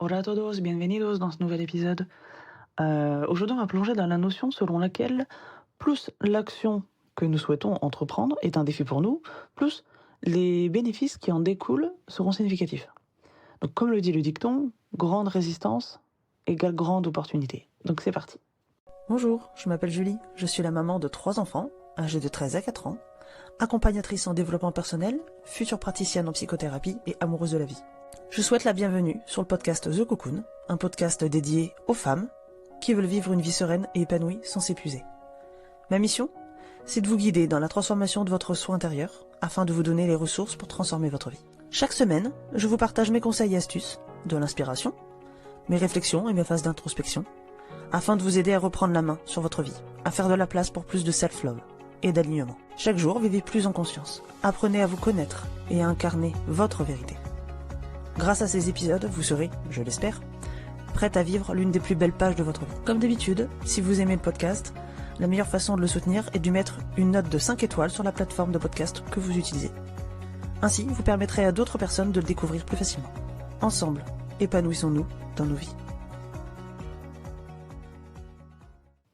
Hola a todos, bienvenidos dans ce nouvel épisode. Aujourd'hui, on va plonger dans la notion selon laquelle plus l'action que nous souhaitons entreprendre est un défi pour nous, plus les bénéfices qui en découlent seront significatifs. Donc, comme le dit le dicton, grande résistance égale grande opportunité. Donc, c'est parti. Bonjour, je m'appelle Julie, je suis la maman de 3 enfants, âgés de 13 à 4 ans, accompagnatrice en développement personnel, future praticienne en psychothérapie et amoureuse de la vie. Je souhaite la bienvenue sur le podcast The Cocoon, un podcast dédié aux femmes qui veulent vivre une vie sereine et épanouie sans s'épuiser. Ma mission, c'est de vous guider dans la transformation de votre soi intérieur afin de vous donner les ressources pour transformer votre vie. Chaque semaine, je vous partage mes conseils et astuces, de l'inspiration, mes réflexions et mes phases d'introspection, afin de vous aider à reprendre la main sur votre vie, à faire de la place pour plus de self-love et d'alignement. Chaque jour, vivez plus en conscience. Apprenez à vous connaître et à incarner votre vérité. Grâce à ces épisodes, vous serez, je l'espère, prête à vivre l'une des plus belles pages de votre vie. Comme d'habitude, si vous aimez le podcast, la meilleure façon de le soutenir est de lui mettre une note de 5 étoiles sur la plateforme de podcast que vous utilisez. Ainsi, vous permettrez à d'autres personnes de le découvrir plus facilement. Ensemble, épanouissons-nous dans nos vies.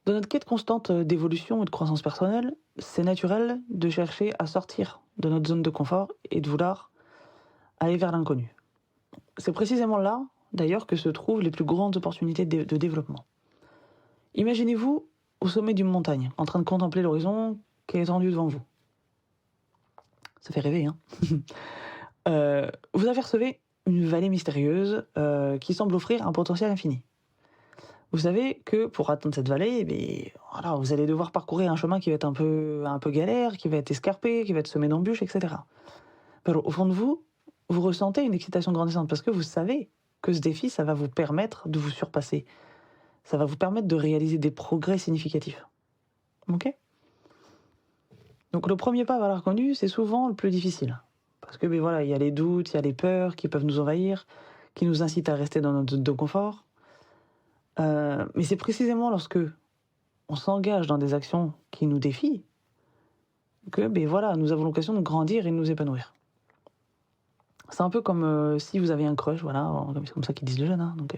Dans notre quête constante d'évolution et de croissance personnelle, c'est naturel de chercher à sortir de notre zone de confort et de vouloir aller vers l'inconnu. C'est précisément là, d'ailleurs, que se trouvent les plus grandes opportunités de développement. Imaginez-vous au sommet d'une montagne, en train de contempler l'horizon qui est étendu devant vous. Ça fait rêver, hein. Vous apercevez une vallée mystérieuse qui semble offrir un potentiel infini. Vous savez que pour atteindre cette vallée, voilà, vous allez devoir parcourir un chemin qui va être un peu galère, qui va être escarpé, qui va être semé d'embûches, etc. Mais au fond de vous, vous ressentez une excitation grandissante parce que vous savez que ce défi, ça va vous permettre de vous surpasser. Ça va vous permettre de réaliser des progrès significatifs. Ok ? Donc le premier pas vers l'inconnu, c'est souvent le plus difficile. Parce que voilà, il y a les doutes, il y a les peurs qui peuvent nous envahir, qui nous incitent à rester dans notre zone de confort. Mais c'est précisément lorsque on s'engage dans des actions qui nous défient que voilà, nous avons l'occasion de grandir et de nous épanouir. C'est un peu comme si vous avez un crush, voilà, c'est comme ça qu'ils disent les jeunes, hein, donc,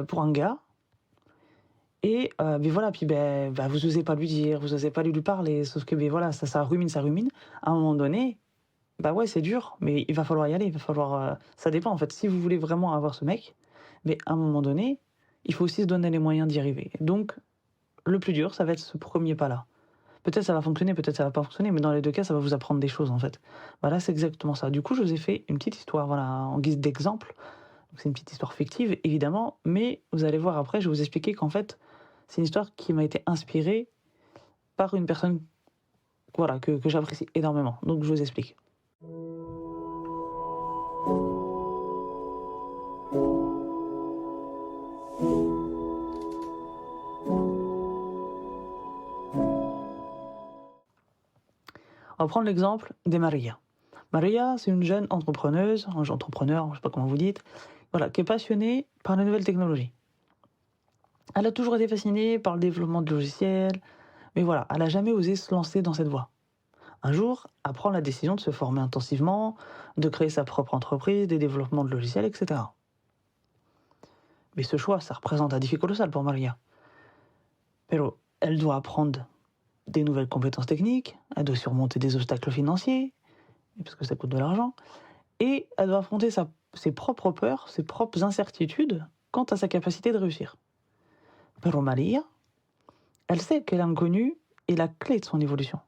pour un gars, et voilà, puis vous osez pas lui dire, vous osez pas lui parler, sauf que voilà, ça rumine, à un moment donné, ouais, c'est dur, mais il va falloir y aller, il va falloir, ça dépend en fait, si vous voulez vraiment avoir ce mec, mais à un moment donné, il faut aussi se donner les moyens d'y arriver. Donc, le plus dur, ça va être ce premier pas-là. Peut-être ça va fonctionner, peut-être ça va pas fonctionner, mais dans les deux cas, ça va vous apprendre des choses, en fait. Voilà, c'est exactement ça. Du coup, je vous ai fait une petite histoire, voilà, en guise d'exemple. Donc, c'est une petite histoire fictive, évidemment, mais vous allez voir après, je vais vous expliquer qu'en fait, c'est une histoire qui m'a été inspirée par une personne, voilà, que j'apprécie énormément. Donc, je vous explique. On va prendre l'exemple de Maria. Maria, c'est une jeune entrepreneuse, entrepreneur, je ne sais pas comment vous dites, voilà, qui est passionnée par les nouvelles technologies. Elle a toujours été fascinée par le développement de logiciels, mais voilà, elle n'a jamais osé se lancer dans cette voie. Un jour, elle prend la décision de se former intensivement, de créer sa propre entreprise, des développements de logiciels, etc. Mais ce choix, ça représente un défi colossal pour Maria. Pero elle doit apprendre des nouvelles compétences techniques, elle doit surmonter des obstacles financiers, parce que ça coûte de l'argent, et elle doit affronter ses propres peurs, ses propres incertitudes quant à sa capacité de réussir. Pero Maria, elle sait que l'inconnu est la clé de son évolution.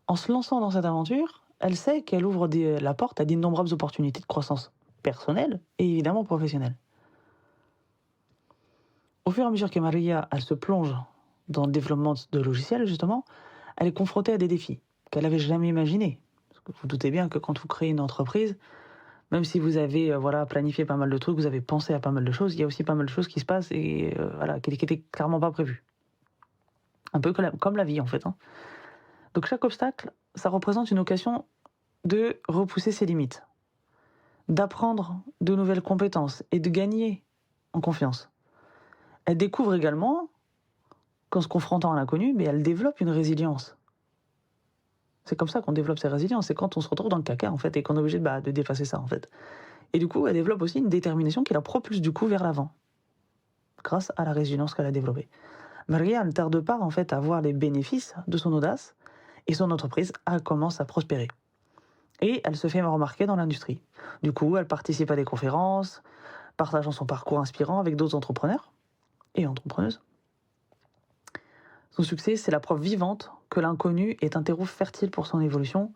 En se lançant dans cette aventure, elle sait qu'elle ouvre la porte à d'innombrables opportunités de croissance personnelle et évidemment professionnelle. Au fur et à mesure que Maria, elle se plonge dans le développement de logiciels, justement, elle est confrontée à des défis qu'elle n'avait jamais imaginés. Parce que vous doutez bien que quand vous créez une entreprise, même si vous avez planifié pas mal de trucs, vous avez pensé à pas mal de choses, il y a aussi pas mal de choses qui se passent et qui n'étaient clairement pas prévues. Un peu comme la vie, en fait. Hein. Donc chaque obstacle, ça représente une occasion de repousser ses limites, d'apprendre de nouvelles compétences et de gagner en confiance. Elle découvre également qu'en se confrontant à l'inconnu, elle développe une résilience. C'est comme ça qu'on développe ses résiliences, c'est quand on se retrouve dans le caca, en fait, et qu'on est obligé de dépasser ça, en fait. Et du coup, elle développe aussi une détermination qui la propulse du coup vers l'avant, grâce à la résilience qu'elle a développée. Maria ne tarde pas en fait à voir les bénéfices de son audace et son entreprise commence à prospérer. Et elle se fait remarquer dans l'industrie. Du coup, elle participe à des conférences, partageant son parcours inspirant avec d'autres entrepreneurs et entrepreneuses. Son succès, c'est la preuve vivante que l'inconnu est un terreau fertile pour son évolution,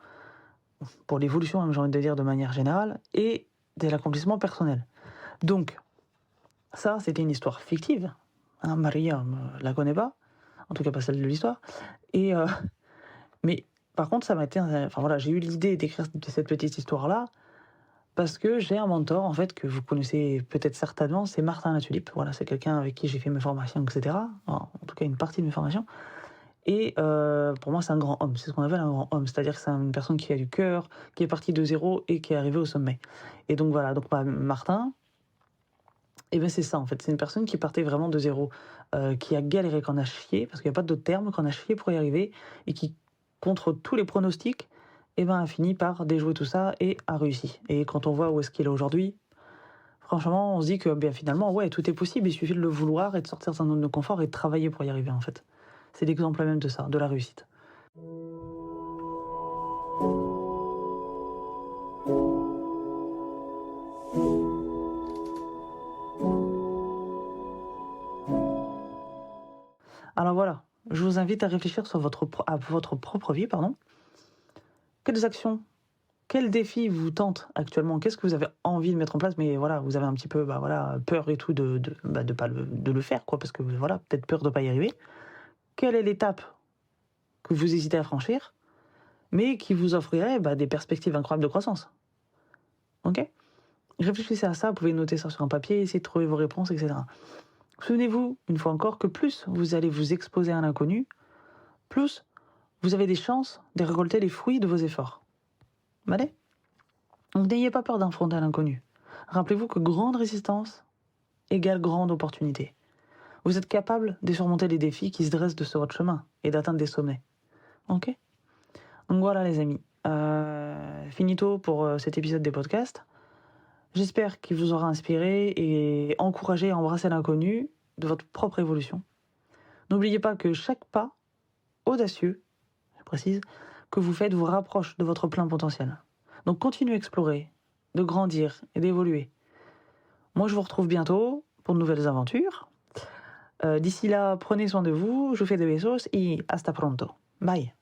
pour l'évolution, j'ai envie de dire de manière générale, et de l'accomplissement personnel. Donc, ça, c'était une histoire fictive. Maria ne la connaît pas, en tout cas pas celle de l'histoire. Mais par contre, ça m'a été, j'ai eu l'idée d'écrire cette petite histoire-là parce que j'ai un mentor, en fait, que vous connaissez peut-être certainement, c'est Martin Latulippe. Voilà, c'est quelqu'un avec qui j'ai fait mes formations, etc. En tout cas, une partie de mes formations. Et pour moi, c'est un grand homme. C'est ce qu'on appelle un grand homme. C'est-à-dire que c'est une personne qui a du cœur, qui est partie de zéro et qui est arrivée au sommet. Et donc voilà, Martin, c'est ça en fait. C'est une personne qui partait vraiment de zéro, qui a galéré, qu'on a chié, parce qu'il n'y a pas d'autre terme, qu'on a chié pour y arriver, et qui, contre tous les pronostics, a fini par déjouer tout ça et a réussi. Et quand on voit où est-ce qu'il est aujourd'hui, franchement, on se dit que finalement, ouais, tout est possible. Il suffit de le vouloir et de sortir de sa zone de confort et de travailler pour y arriver en fait. C'est l'exemple même de ça, de la réussite. Alors voilà, je vous invite à réfléchir sur votre propre vie, Quelles actions, quels défis vous tentent actuellement? Qu'est-ce que vous avez envie de mettre en place? Mais voilà, vous avez un petit peu peur et tout de le faire, quoi, parce que voilà, peut-être peur de ne pas y arriver. Quelle est l'étape que vous hésitez à franchir, mais qui vous offrirait des perspectives incroyables de croissance? Ok? Réfléchissez à ça, vous pouvez noter ça sur un papier, essayer de trouver vos réponses, etc. Souvenez-vous, une fois encore, que plus vous allez vous exposer à l'inconnu, plus vous avez des chances de récolter les fruits de vos efforts. Allez? Donc n'ayez pas peur d'affronter l'inconnu. Rappelez-vous que grande résistance égale grande opportunité. Vous êtes capable de surmonter les défis qui se dressent de sur votre chemin et d'atteindre des sommets. Ok? Donc voilà les amis. Finito pour cet épisode des podcasts. J'espère qu'il vous aura inspiré et encouragé à embrasser l'inconnu de votre propre évolution. N'oubliez pas que chaque pas audacieux, je précise, que vous faites vous rapproche de votre plein potentiel. Donc continuez à explorer, de grandir et d'évoluer. Moi je vous retrouve bientôt pour de nouvelles aventures. D'ici là, prenez soin de vous, je vous fais des besos et hasta pronto. Bye.